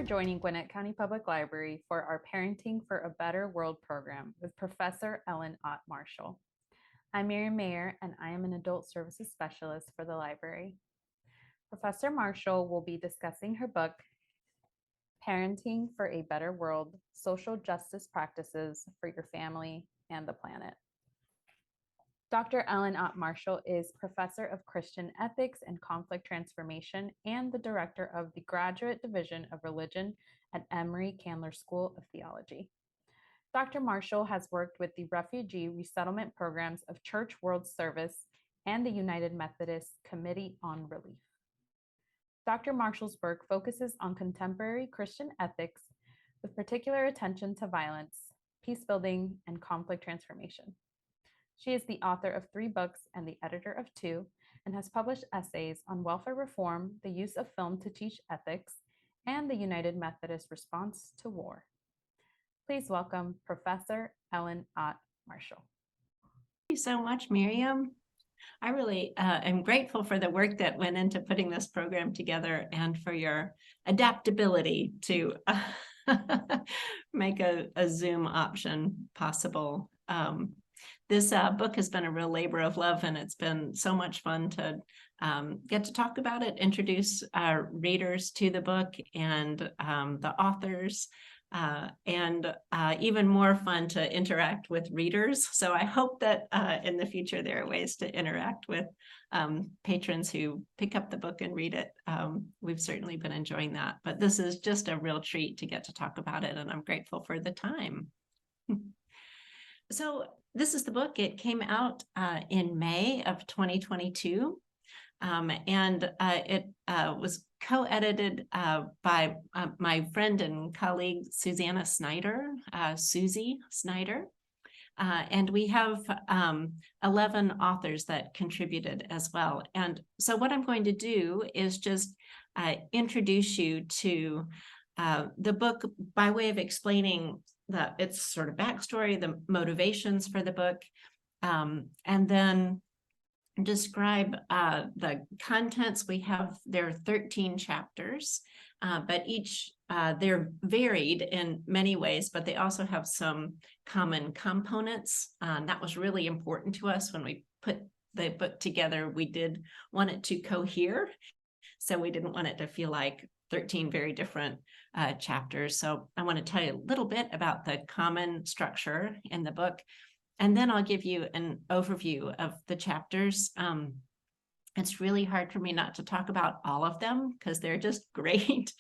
for joining Gwinnett County Public Library for our Parenting for a Better World program with Professor Ott Marshall. I'm Miriam Mayer, and I am an Adult Services Specialist for the library. Professor Marshall will be discussing her book, Parenting for a Better World, Social Justice Practices for Your Family and the Planet. Dr. Ott Marshall is Professor of Christian Ethics and Conflict Transformation and the Director of the Graduate Division of Religion at Emory School of Theology. Dr. Marshall has worked with the refugee resettlement programs of Church World Service and the United Methodist Committee on Relief. Dr. Marshall's work focuses on contemporary Christian ethics with particular attention to violence, peace building, and conflict transformation. She is the author of 3 books and the editor of 2, and has published essays on welfare reform, the use of film to teach ethics, and the United Methodist response to war. Please welcome Professor Ott Marshall. Thank you so much, Miriam. I really am grateful for the work that went into putting this program together and for your adaptability to make a Zoom option possible. This book has been a real labor of love, and it's been so much fun to get to talk about it, introduce our readers to the book and the authors, and even more fun to interact with readers. So I hope that in the future there are ways to interact with patrons who pick up the book and read it. We've certainly been enjoying that, but this is just a real treat to get to talk about it, and I'm grateful for the time. So this is the book. It came out in May of 2022, and it was co-edited by my friend and colleague, Susanna Snyder, Susie Snyder. And we have 11 authors that contributed as well. And so what I'm going to do is just introduce you to the book by way of explaining its sort of backstory, the motivations for the book, and then describe the contents. There are 13 chapters, but each they're varied in many ways, but they also have some common components. That was really important to us when we put the book together. We did want it to cohere, so we didn't want it to feel like 13 very different chapters. So I want to tell you a little bit about the common structure in the book, and then I'll give you an overview of the chapters. It's really hard for me not to talk about all of them because they're just great,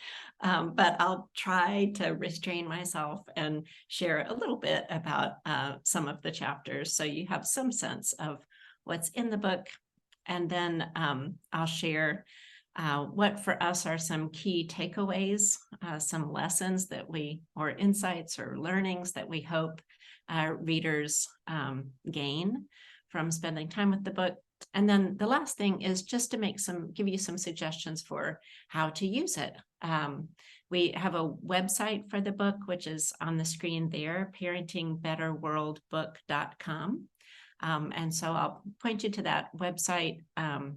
but I'll try to restrain myself and share a little bit about some of the chapters so you have some sense of what's in the book. And then I'll share what for us are some key takeaways, some lessons or insights or learnings that we hope readers gain from spending time with the book. And then the last thing is just to give you some suggestions for how to use it. We have a website for the book, which is on the screen there, parentingbetterworldbook.com. And so I'll point you to that website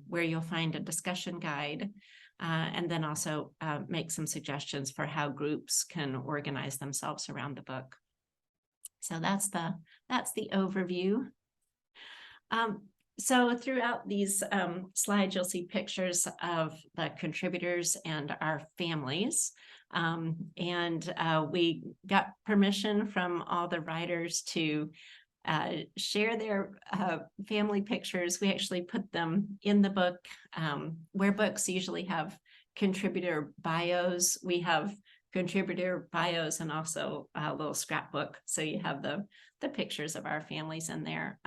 where you'll find a discussion guide, and then also make some suggestions for how groups can organize themselves around the book. So that's the overview. So throughout these slides, you'll see pictures of the contributors and our families. And we got permission from all the writers to share their family pictures. We actually put them in the book. Where books usually have contributor bios, we have contributor bios and also a little scrapbook. So you have the pictures of our families in there.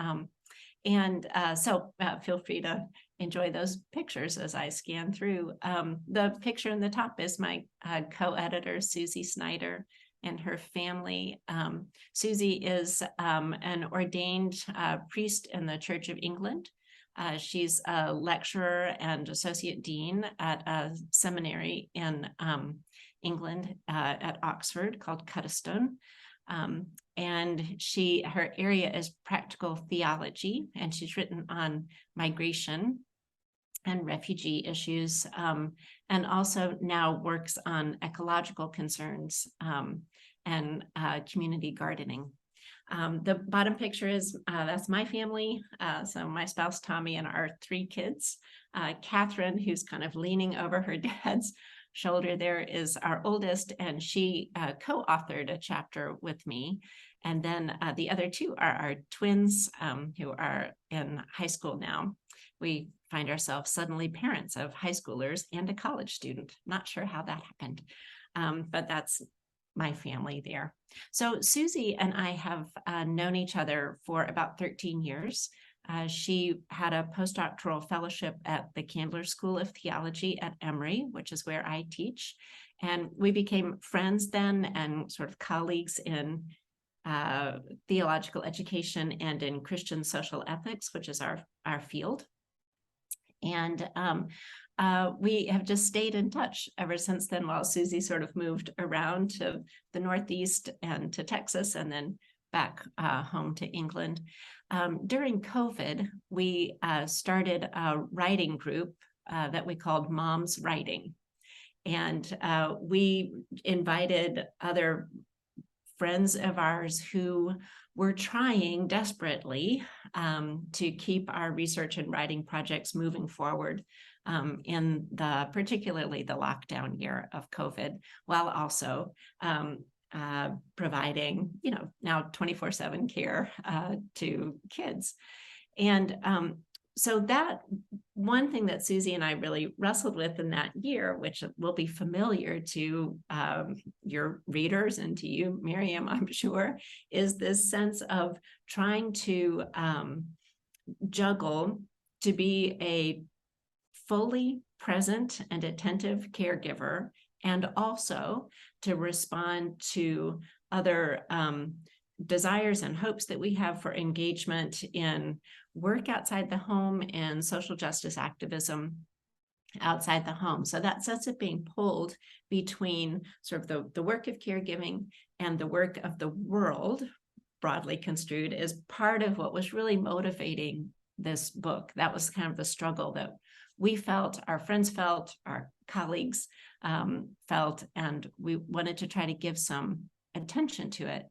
So feel free to enjoy those pictures as I scan through. The picture in the top is my co-editor, Susie Snyder, and her family. Susie is an ordained priest in the Church of England. She's a lecturer and associate dean at a seminary in England at Oxford called Cuddesdon. And her area is practical theology, and she's written on migration and refugee issues, and also now works on ecological concerns and community gardening. The bottom picture is, that's my family. So my spouse, Tommy, and our 3 kids. Catherine, who's kind of leaning over her dad's shoulder there, is our oldest, and she co-authored a chapter with me. And then the other 2 are our twins, who are in high school now. We find ourselves suddenly parents of high schoolers and a college student. Not sure how that happened, but that's my family there. So Susie and I have known each other for about 13 years. She had a postdoctoral fellowship at the Candler School of Theology at Emory, which is where I teach. And we became friends then and sort of colleagues in theological education and in Christian social ethics, which is our field. And we have just stayed in touch ever since then, while Susie sort of moved around to the Northeast and to Texas and then back home to England. During COVID, we started a writing group that we called Moms Writing. And we invited other friends of ours who were trying desperately to keep our research and writing projects moving forward in particularly the lockdown year of COVID, while also providing, now 24/7 care to kids. And so that one thing that Susie and I really wrestled with in that year, which will be familiar to your readers and to you, Miriam, I'm sure, is this sense of trying to juggle to be a fully present and attentive caregiver, and also to respond to other desires and hopes that we have for engagement in work outside the home and social justice activism outside the home. So that sense of being pulled between sort of the work of caregiving and the work of the world, broadly construed, is part of what was really motivating this book. That was kind of the struggle that we felt, our friends felt, our colleagues felt, and we wanted to try to give some attention to it.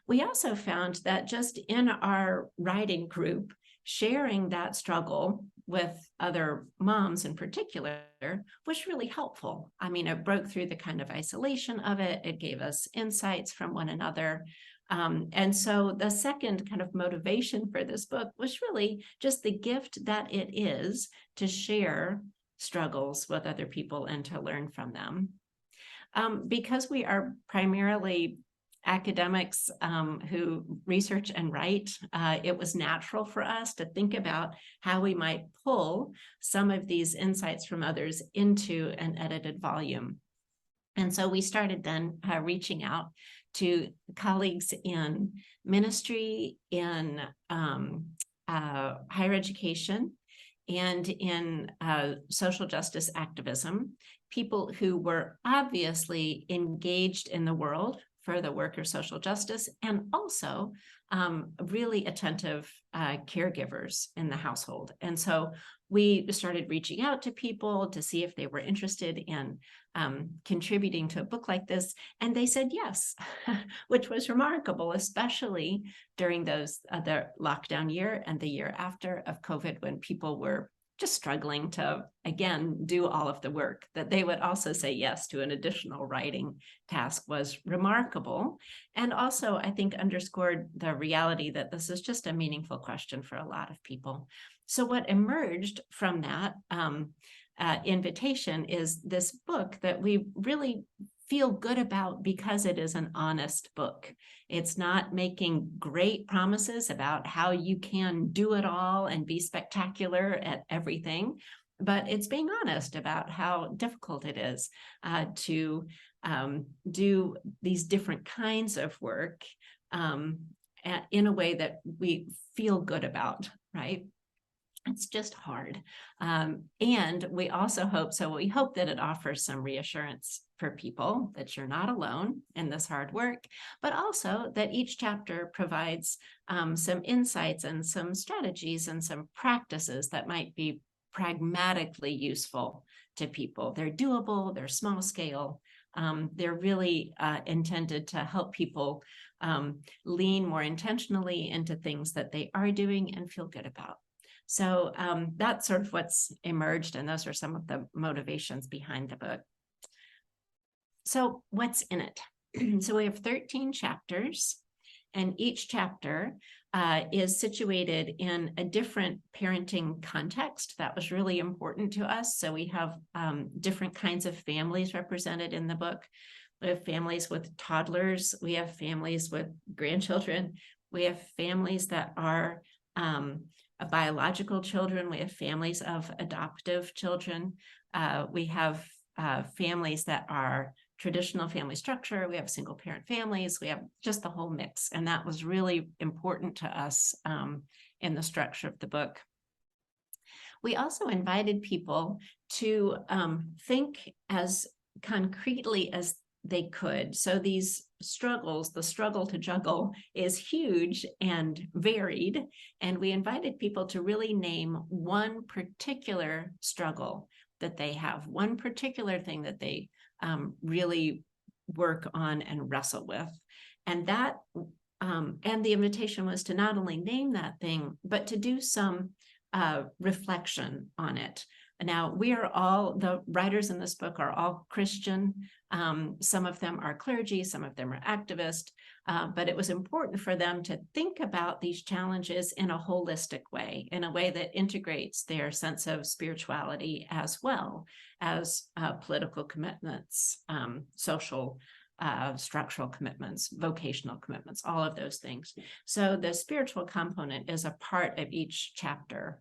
We also found that just in our writing group, sharing that struggle with other moms in particular was really helpful. I mean, it broke through the kind of isolation of it. It gave us insights from one another. And so the second kind of motivation for this book was really just the gift that it is to share struggles with other people and to learn from them. Because we are primarily academics who research and write, it was natural for us to think about how we might pull some of these insights from others into an edited volume. And so we started then reaching out to colleagues in ministry, in higher education, and in social justice activism, people who were obviously engaged in the world for the work of social justice, and also really attentive caregivers in the household. And so we started reaching out to people to see if they were interested in contributing to a book like this, and they said yes, which was remarkable, especially during the lockdown year and the year after of COVID, when people were just struggling to, again, do all of the work. That they would also say yes to an additional writing task was remarkable, and also I think underscored the reality that this is just a meaningful question for a lot of people. So what emerged from that invitation is this book that we really feel good about because it is an honest book. It's not making great promises about how you can do it all and be spectacular at everything, but it's being honest about how difficult it is to do these different kinds of work in a way that we feel good about, right? It's just hard. And we also hope that it offers some reassurance for people that you're not alone in this hard work, but also that each chapter provides some insights and some strategies and some practices that might be pragmatically useful to people. They're doable, they're small scale. They're really intended to help people lean more intentionally into things that they are doing and feel good about. So that's sort of what's emerged, and those are some of the motivations behind the book. So what's in it? So we have 13 chapters, and each chapter is situated in a different parenting context. That was really important to us. So we have different kinds of families represented in the book. We have families with toddlers. We have families with grandchildren. We have families that are biological children. We have families of adoptive children. We have families that are traditional family structure. We have single parent families. We have just the whole mix. And that was really important to us in the structure of the book. We also invited people to think as concretely as they could. So these struggles, the struggle to juggle is huge and varied. And we invited people to really name one particular struggle that they have, one particular thing that they really work on and wrestle with. And that, and the invitation was to not only name that thing, but to do some reflection on it. Now, we are all, the writers in this book are all Christian. Some of them are clergy, some of them are activists, but it was important for them to think about these challenges in a holistic way, in a way that integrates their sense of spirituality as well as political commitments, social structural commitments, vocational commitments, all of those things. So the spiritual component is a part of each chapter.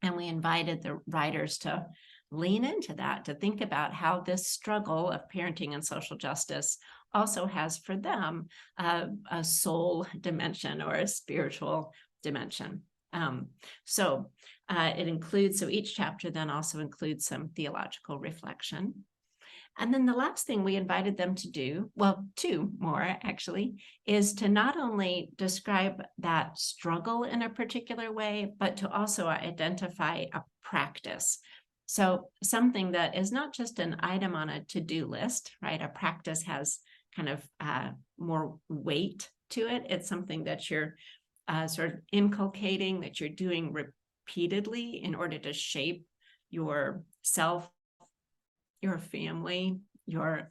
And we invited the writers to lean into that, to think about how this struggle of parenting and social justice also has for them a soul dimension or a spiritual dimension. So it includes, so each chapter then also includes some theological reflection. And then the last thing we invited them to do, well, two more actually, is to not only describe that struggle in a particular way, but to also identify a practice. So something that is not just an item on a to-do list, right? A practice has kind of more weight to it. It's something that you're sort of inculcating, that you're doing repeatedly in order to shape yourself, your family, your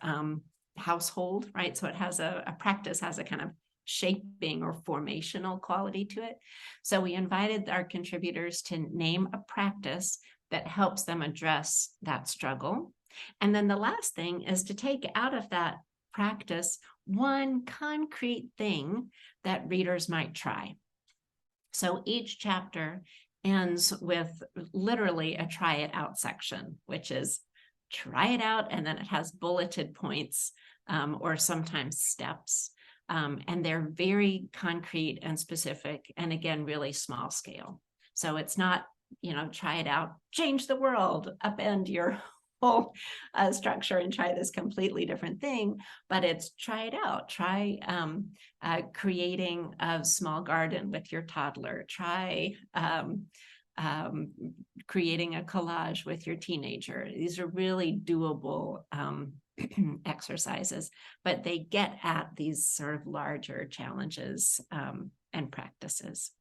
household, right? So it has a practice has a kind of shaping or formational quality to it. So we invited our contributors to name a practice that helps them address that struggle. And then the last thing is to take out of that practice one concrete thing that readers might try. So each chapter ends with literally a try it out section, which is try it out, and then it has bulleted points or sometimes steps. And they're very concrete and specific, and again, really small scale. So it's not, try it out, change the world, upend your whole structure and try this completely different thing, but it's try it out. Try creating a small garden with your toddler. Try creating a collage with your teenager. These are really doable exercises, but they get at these sort of larger challenges and practices.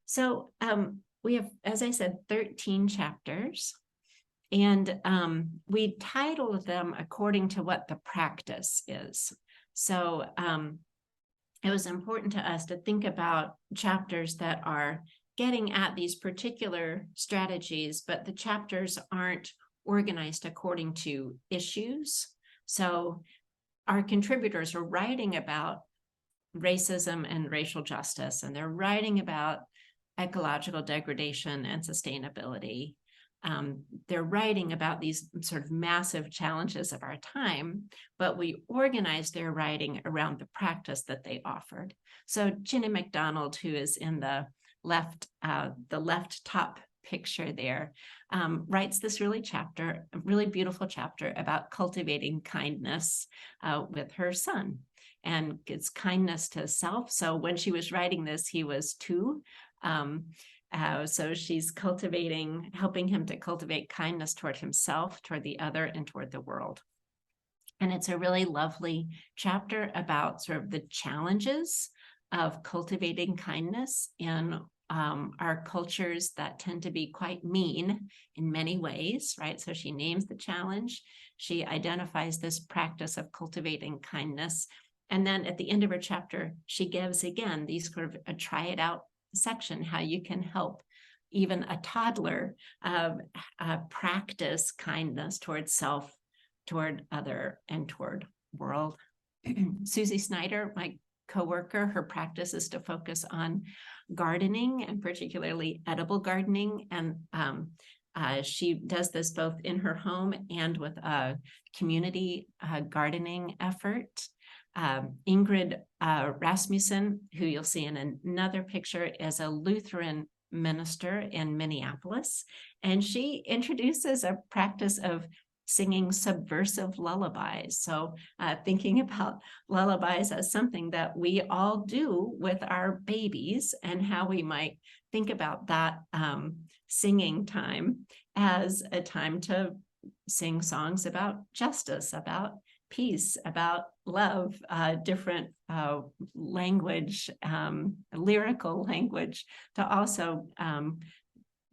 So we have, as I said, 13 chapters, and we titled them according to what the practice is. So it was important to us to think about chapters that are getting at these particular strategies, but the chapters aren't organized according to issues. So our contributors are writing about racism and racial justice, and they're writing about ecological degradation and sustainability. They're writing about these sort of massive challenges of our time, but we organized their writing around the practice that they offered. So Ginny McDonald, who is in the left top picture there, writes this really beautiful chapter about cultivating kindness with her son. And it's kindness to self. So when she was writing this, he was 2. So she's helping him to cultivate kindness toward himself, toward the other, and toward the world. And it's a really lovely chapter about sort of the challenges of cultivating kindness in our cultures that tend to be quite mean in many ways, right? So she names the challenge. She identifies this practice of cultivating kindness. And then at the end of her chapter, she gives again these sort of a try it out section, how you can help even a toddler practice kindness toward self, toward other, and toward world. Susie Snyder, my coworker, her practice is to focus on gardening, and particularly edible gardening. And she does this both in her home and with a community gardening effort. Ingrid Rasmussen, who you'll see in another picture, is a Lutheran minister in Minneapolis, and she introduces a practice of singing subversive lullabies. So thinking about lullabies as something that we all do with our babies, and how we might think about that singing time as a time to sing songs about justice, about peace, about love, different language, lyrical language, to also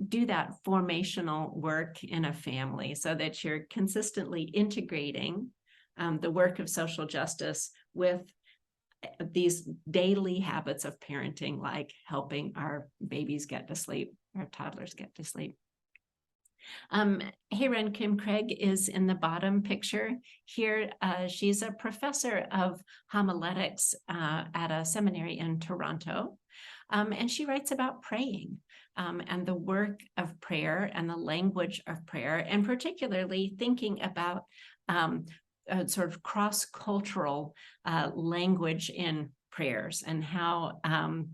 do that formational work in a family, so that you're consistently integrating the work of social justice with these daily habits of parenting, like helping our babies get to sleep, our toddlers get to sleep. Hayren Kim Craig is in the bottom picture here. She's a professor of homiletics at a seminary in Toronto. And she writes about praying and the work of prayer and the language of prayer, and particularly thinking about a sort of cross-cultural language in prayers, and how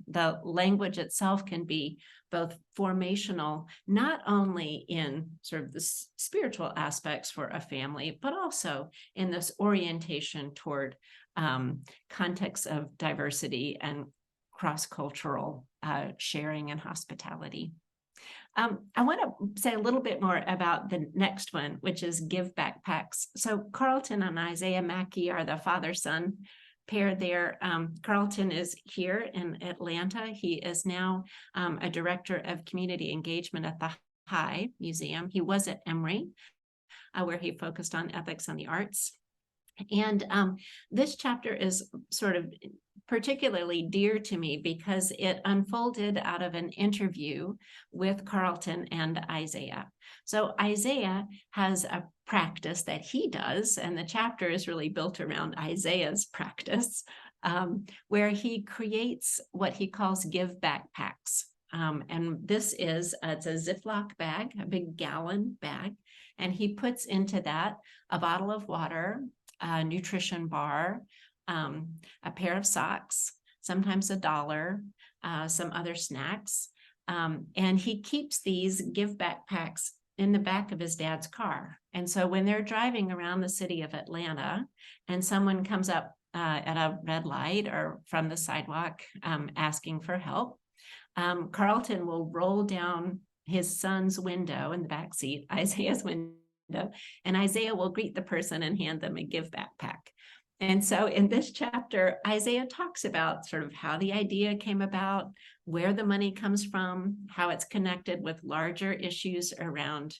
the language itself can be both formational, not only in sort of the spiritual aspects for a family, but also in this orientation toward contexts of diversity and cross-cultural sharing and hospitality. I want to say a little bit more about the next one, which is Give Backpacks. So Carlton and Isaiah Mackey are the father-son pair there. Carlton is here in Atlanta. He is now a director of community engagement at the High Museum. He was at Emory, where he focused on ethics and the arts. And this chapter is sort of particularly dear to me because it unfolded out of an interview with Carlton and Isaiah. So Isaiah has a practice that he does, and the chapter is really built around Isaiah's practice, where he creates what he calls give backpacks. And this is, it's a Ziploc bag, a big gallon bag, and he puts into that a bottle of water, a nutrition bar, a pair of socks, sometimes $1, some other snacks. And he keeps these give backpacks in the back of his dad's car. And so when they're driving around the city of Atlanta and someone comes up at a red light or from the sidewalk asking for help, Carlton will roll down his son's window in the back seat, Isaiah's window, and Isaiah will greet the person and hand them a give backpack. And so in this chapter, Isaiah talks about sort of how the idea came about, where the money comes from, how it's connected with larger issues around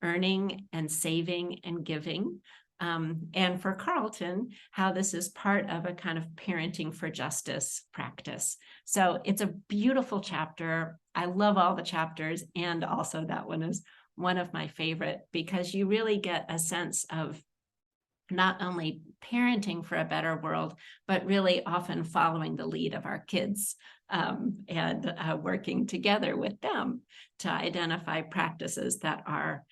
earning and saving and giving. And for Carlton, how this is part of a kind of parenting for justice practice. So it's a beautiful chapter. I love all the chapters, and also that one is one of my favorite, because you really get a sense of not only parenting for a better world, but really often following the lead of our kids and working together with them to identify practices that are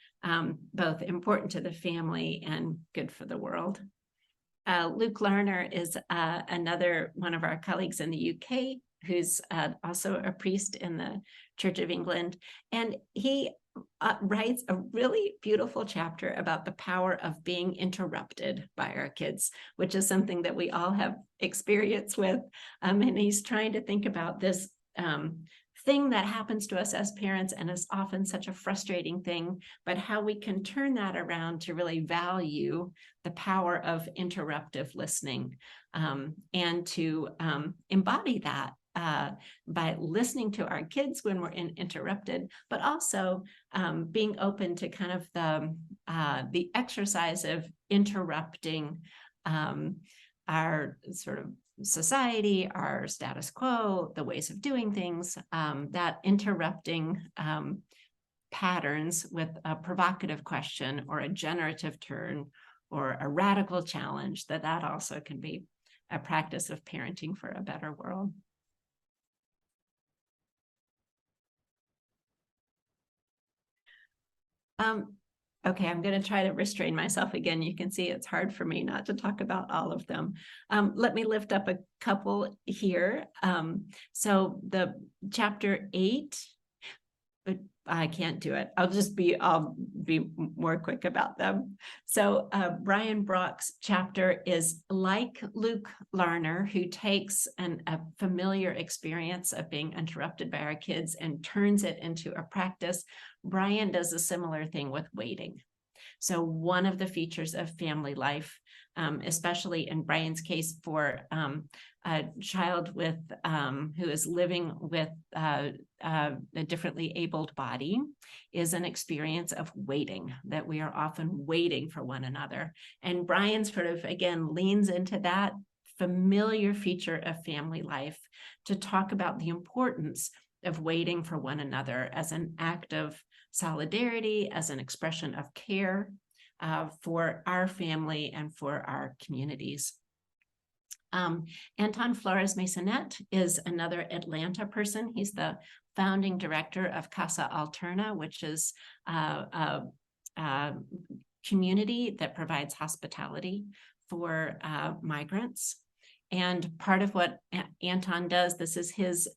both important to the family and good for the world. Luke Lerner is another one of our colleagues in the UK, who's also a priest in the Church of England, and he writes a really beautiful chapter about the power of being interrupted by our kids, which is something that we all have experience with. And he's trying to think about this thing that happens to us as parents and is often such a frustrating thing, but how we can turn that around to really value the power of interruptive listening, and to embody that by listening to our kids when we're interrupted, but also being open to kind of the exercise of interrupting our sort of society, our status quo, the ways of doing things, that interrupting patterns with a provocative question or a generative turn or a radical challenge, that also can be a practice of parenting for a better world. Okay, I'm going to try to restrain myself again. You can see it's hard for me not to talk about all of them. Let me lift up a couple here. So the chapter 8, but I can't do it. I'll be more quick about them. So Brian Brock's chapter is like Luke Larner, who takes a familiar experience of being interrupted by our kids and turns it into a practice. Brian does a similar thing with waiting. So one of the features of family life, especially in Brian's case for a child with who is living with a differently abled body, is an experience of waiting, that we are often waiting for one another. And Brian sort of, again, leans into that familiar feature of family life to talk about the importance of waiting for one another as an act of solidarity, as an expression of care for our family and for our communities. Anton Flores Masonette is another Atlanta person. He's the founding director of Casa Alterna, which is a community that provides hospitality for migrants. And part of what Anton does, this is his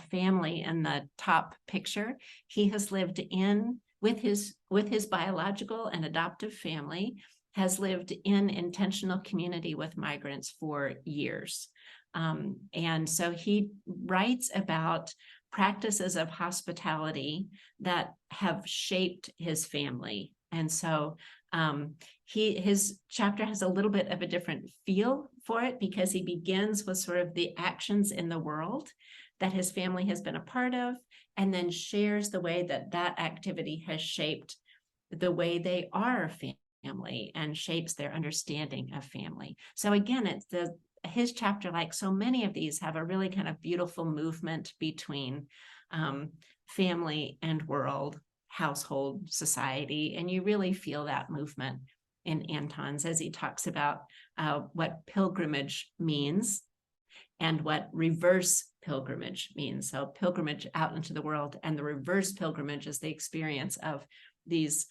family in the top picture. He has lived in with his biological and adoptive family, has lived in intentional community with migrants for years. And so he writes about practices of hospitality that have shaped his family. And so his chapter has a little bit of a different feel for it, because he begins with sort of the actions in the world that his family has been a part of, and then shares the way that activity has shaped the way they are family and shapes their understanding of family. So again, it's his chapter, like so many of these, have a really kind of beautiful movement between family and world, household, society, and you really feel that movement in Anton's as he talks about what pilgrimage means and what reverse pilgrimage means. So pilgrimage out into the world, and the reverse pilgrimage is the experience of these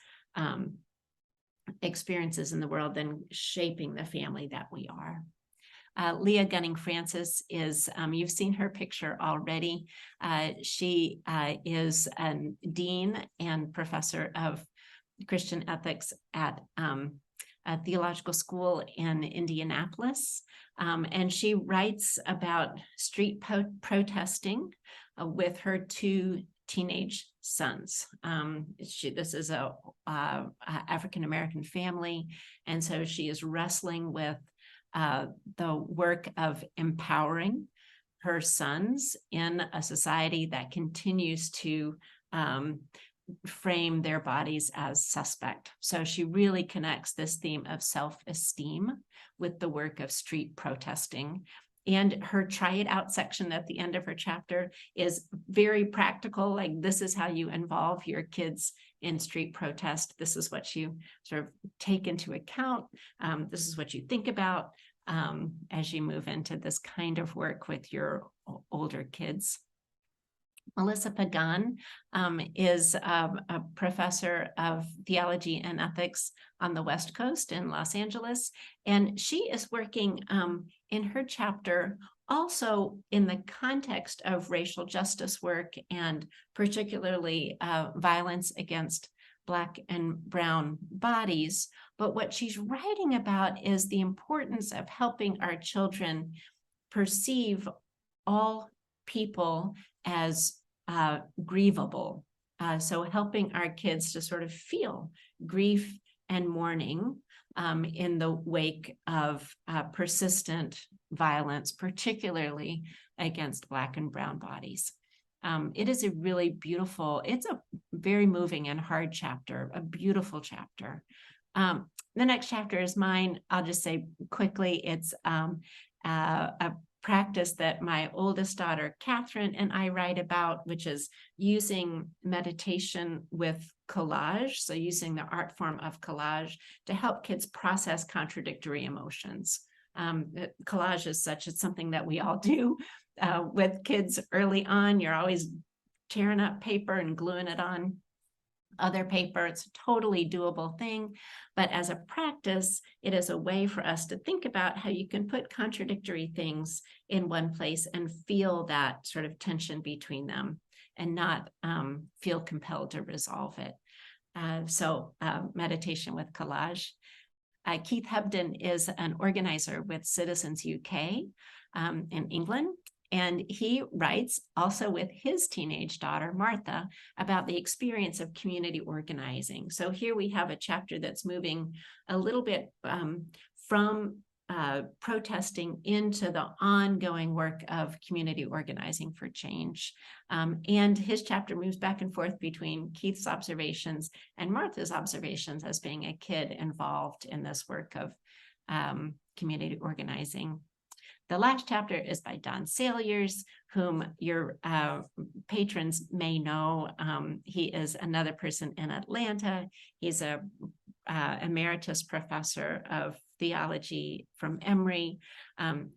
experiences in the world then shaping the family that we are. Leah Gunning Francis is, you've seen her picture already. She is a dean and professor of Christian ethics at a theological school in Indianapolis. And she writes about street protesting with her 2 teenage sons. This is a African-American family, and so she is wrestling with the work of empowering her sons in a society that continues to frame their bodies as suspect. So she really connects this theme of self-esteem with the work of street protesting. And her try it out section at the end of her chapter is very practical. Like, this is how you involve your kids in street protest. This is what you sort of take into account. This is what you think about as you move into this kind of work with your older kids. Melissa Pagan is a professor of theology and ethics on the West Coast in Los Angeles, and she is working in her chapter also in the context of racial justice work, and particularly violence against Black and brown bodies. But what she's writing about is the importance of helping our children perceive all people as grievable. So helping our kids to sort of feel grief and mourning in the wake of persistent violence, particularly against Black and brown bodies. It is a really beautiful, it's a very moving and hard chapter, a beautiful chapter. The next chapter is mine. I'll just say quickly, it's a practice that my oldest daughter, Catherine, and I write about, which is using meditation with collage. So using the art form of collage to help kids process contradictory emotions. Collage is it's something that we all do with kids early on. You're always tearing up paper and gluing it on other paper. It's a totally doable thing. But as a practice, it is a way for us to think about how you can put contradictory things in one place and feel that sort of tension between them and not feel compelled to resolve it. So meditation with collage. Keith Hebden is an organizer with Citizens UK in England. And he writes also with his teenage daughter, Martha, about the experience of community organizing. So here we have a chapter that's moving a little bit from protesting into the ongoing work of community organizing for change. And his chapter moves back and forth between Keith's observations and Martha's observations as being a kid involved in this work of community organizing. The last chapter is by Don Salyers, whom your patrons may know. He is another person in Atlanta. He's a emeritus professor of theology from Emory.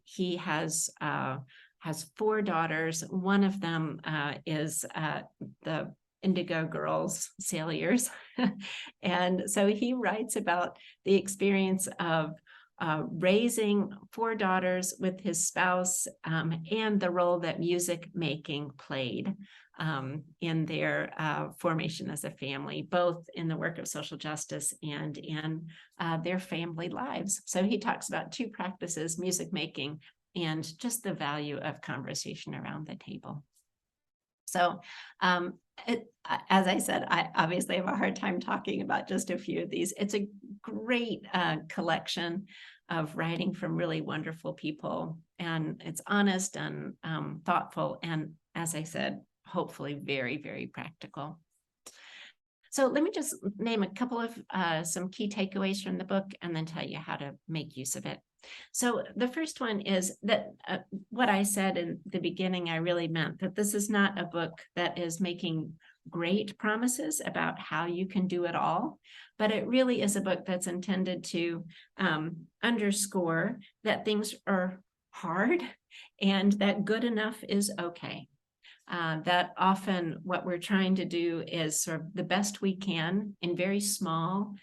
He has 4 daughters. One of them is the Indigo Girls, Salyers. And so he writes about the experience of raising 4 daughters with his spouse and the role that music making played in their formation as a family, both in the work of social justice and in their family lives. So he talks about 2 practices, music making and just the value of conversation around the table. So as I said, I obviously have a hard time talking about just a few of these. It's a great collection of writing from really wonderful people, and it's honest and thoughtful, and as I said, hopefully very, very practical. So let me just name a couple of some key takeaways from the book and then tell you how to make use of it. So the first one is that what I said in the beginning, I really meant that this is not a book that is making great promises about how you can do it all, but it really is a book that's intended to underscore that things are hard and that good enough is okay. That often what we're trying to do is sort of the best we can in very small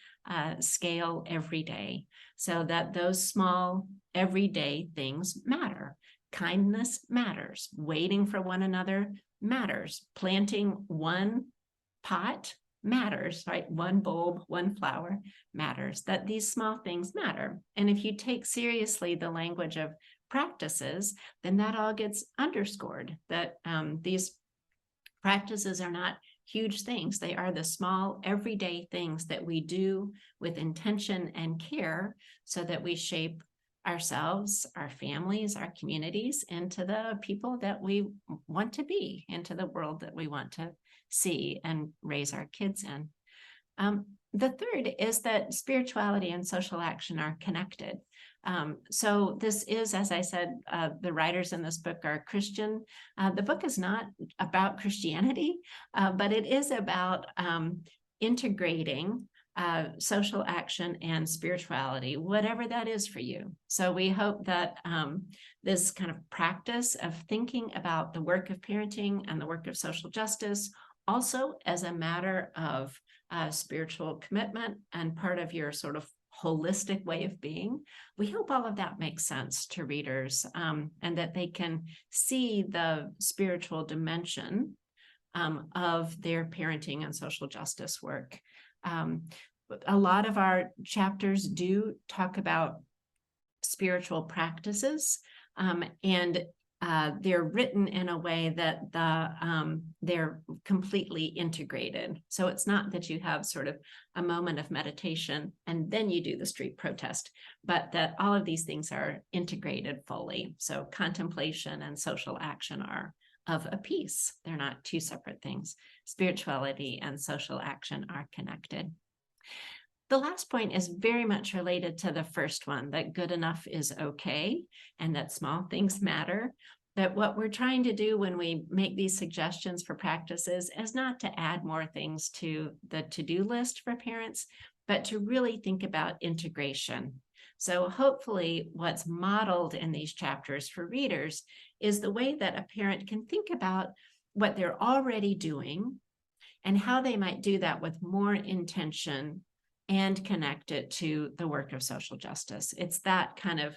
scale every day, so that those small everyday things matter. Kindness matters. Waiting for one another matters. Planting one pot matters, right? One bulb, one flower matters. That these small things matter. And if you take seriously the language of practices, then that all gets underscored, that these practices are not huge things. They are the small everyday things that we do with intention and care so that we shape ourselves, our families, our communities into the people that we want to be, into the world that we want to see and raise our kids in. The third is that spirituality and social action are connected. So this is, as I said, the writers in this book are Christian. The book is not about Christianity, but it is about integrating social action and spirituality, whatever that is for you. So we hope that this kind of practice of thinking about the work of parenting and the work of social justice also as a matter of spiritual commitment and part of your sort of holistic way of being, we hope all of that makes sense to readers and that they can see the spiritual dimension of their parenting and social justice work. A lot of our chapters do talk about spiritual practices, and they're written in a way that they're completely integrated. So it's not that you have sort of a moment of meditation and then you do the street protest, but that all of these things are integrated fully. So contemplation and social action are of a piece. They're not two separate things. Spirituality and social action are connected. The last point is very much related to the first one, that good enough is okay and that small things matter. That what we're trying to do when we make these suggestions for practices is not to add more things to the to-do list for parents, but to really think about integration. So hopefully what's modeled in these chapters for readers is the way that a parent can think about what they're already doing and how they might do that with more intention and connect it to the work of social justice. It's that kind of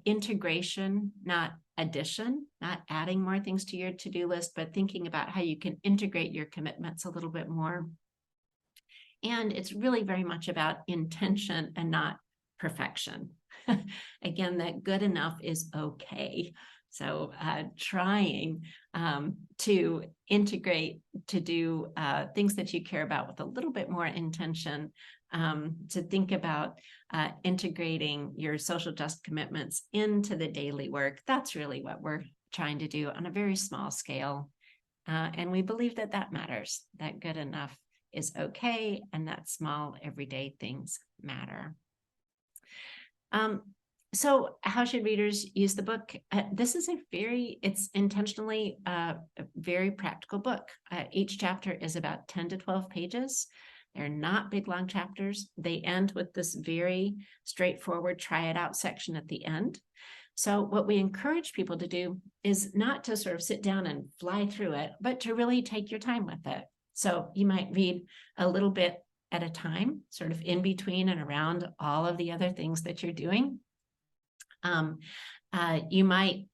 integration, not addition, not adding more things to your to-do list, but thinking about how you can integrate your commitments a little bit more. And it's really very much about intention and not perfection. Again, that good enough is okay. So trying to integrate, to do things that you care about with a little bit more intention, to think about integrating your social justice commitments into the daily work. That's really what we're trying to do on a very small scale. And we believe that that matters, that good enough is okay, and that small everyday things matter. So how should readers use the book? This is it's intentionally a very practical book. Each chapter is about 10 to 12 pages. They're not big, long chapters. They end with this very straightforward try it out section at the end. So what we encourage people to do is not to sort of sit down and fly through it, but to really take your time with it. So you might read a little bit at a time, sort of in between and around all of the other things that you're doing. You might,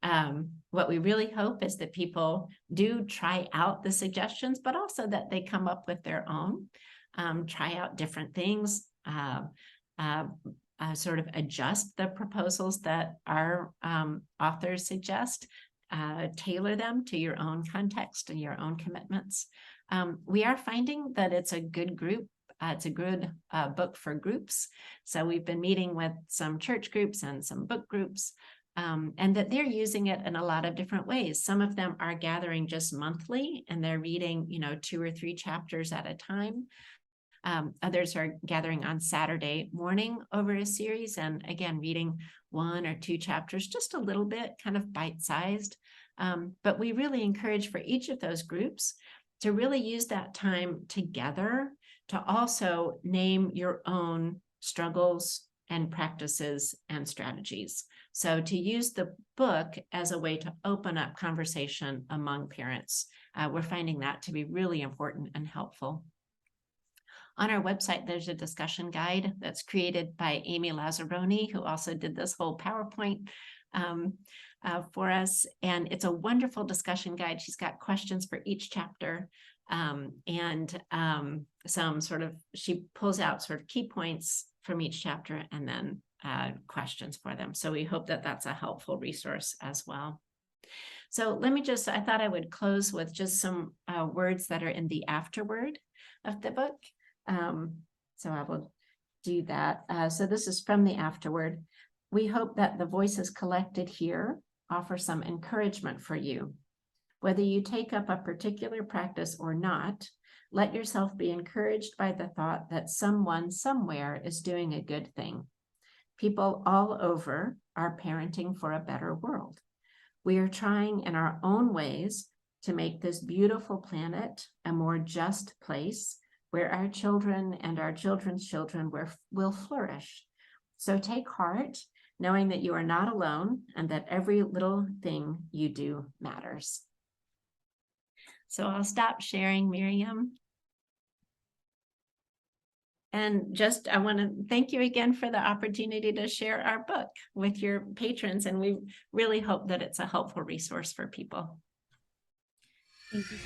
what we really hope is that people do try out the suggestions, but also that they come up with their own, try out different things, sort of adjust the proposals that our authors suggest, tailor them to your own context and your own commitments. We are finding that it's a good group. It's a good book for groups. So we've been meeting with some church groups and some book groups, and that they're using it in a lot of different ways. Some of them are gathering just monthly and they're reading, 2 or 3 chapters at a time. Others are gathering on Saturday morning over a series and again, reading 1 or 2 chapters, just a little bit, kind of bite-sized. But we really encourage for each of those groups to really use that time together to also name your own struggles and practices and strategies. So to use the book as a way to open up conversation among parents, we're finding that to be really important and helpful. On our website, there's a discussion guide that's created by Amy Lazzaroni, who also did this whole PowerPoint for us. And it's a wonderful discussion guide. She's got questions for each chapter. She pulls out sort of key points from each chapter and then questions for them. So we hope that that's a helpful resource as well. So I thought I would close with just some words that are in the afterword of the book. So I will do that. So this is from the afterword. We hope that the voices collected here offer some encouragement for you. Whether you take up a particular practice or not, let yourself be encouraged by the thought that someone somewhere is doing a good thing. People all over are parenting for a better world. We are trying in our own ways to make this beautiful planet a more just place where our children and our children's children will flourish. So take heart, knowing that you are not alone and that every little thing you do matters. So I'll stop sharing, Miriam. And I want to thank you again for the opportunity to share our book with your patrons. And we really hope that it's a helpful resource for people. Thank you.